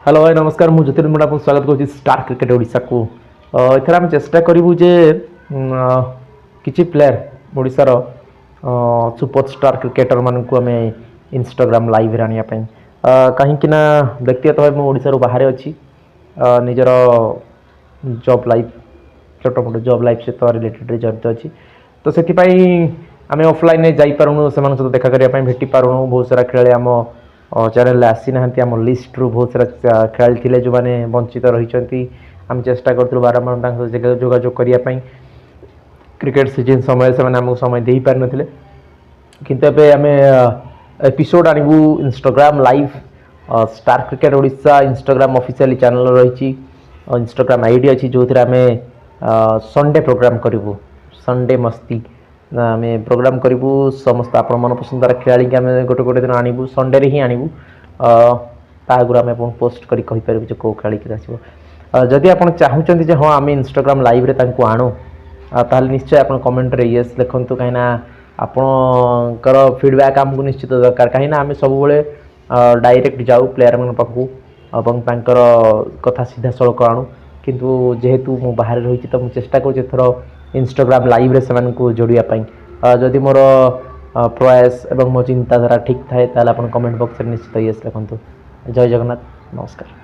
Hello भाई नमस्कार मुझे ज्योतिर्मय आपको स्वागत करुँच स्टार क्रिकेट ओडिशा को एथर आम चेष्टा करूँ जे किसी प्लेयर ओडिशार सुपरस्टार क्रिकेटर मानक आम इंस्टाग्राम लाइव आने कहीं व्यक्तिगत भाव मुझे बाहर अच्छी निजर जॉब लाइफ छोट मोट जॉब लाइफ सहित रिलेटेड जड़ित अच्छी तो से आम ऑफलाइन जापारूँ से सहित देखा करने भेटी पारूँ बहुत सारा खेल आम चैनल आसी ना आम लिस्ट रू बहुत सारा खेल थे जो मैंने वंचित रही आम चेष्टा करूँ बारंबार जोगाजोग करने क्रिकेट सीजन समय से आमको समय दे पार ना किंतु एबे आम एपिसोड आणबू Instagram live star cricket Odisha Instagram official channel रही इंस्टाग्राम आईडी अच्छी जो थे आम संडे प्रोग्राम करूँ संडे मस्ती आम प्रोग्राम करूँ समस्त आप मन पसंद खेला आम गोटे गोटे दिन आणबू संडे ही आणबू आगुरी आम पोस्ट करें जो कौ खेल जदि आप चाहते हाँ आम इंस्टाग्राम लाइव रे आणु ताल निश्चय आप कमेंट रे येस लिखु कहीं आपणकर फीडबैक आमको निश्चित दरकार कहीं आम सब डायरेक्ट जाऊ प्लेयर मान पाखक कथा सीधा सड़क आणु किंतु जेहेतु मु बाहर रही तो मुझे चेष्टा कर इंस्टाग्राम लाइव रे से जोड़ापी जदि मोर प्रयास एवं मो चिंताधारा ठीक थाए ताल आप कमेंट बॉक्स में निश्चित येस लिखु जय जगन्नाथ नमस्कार।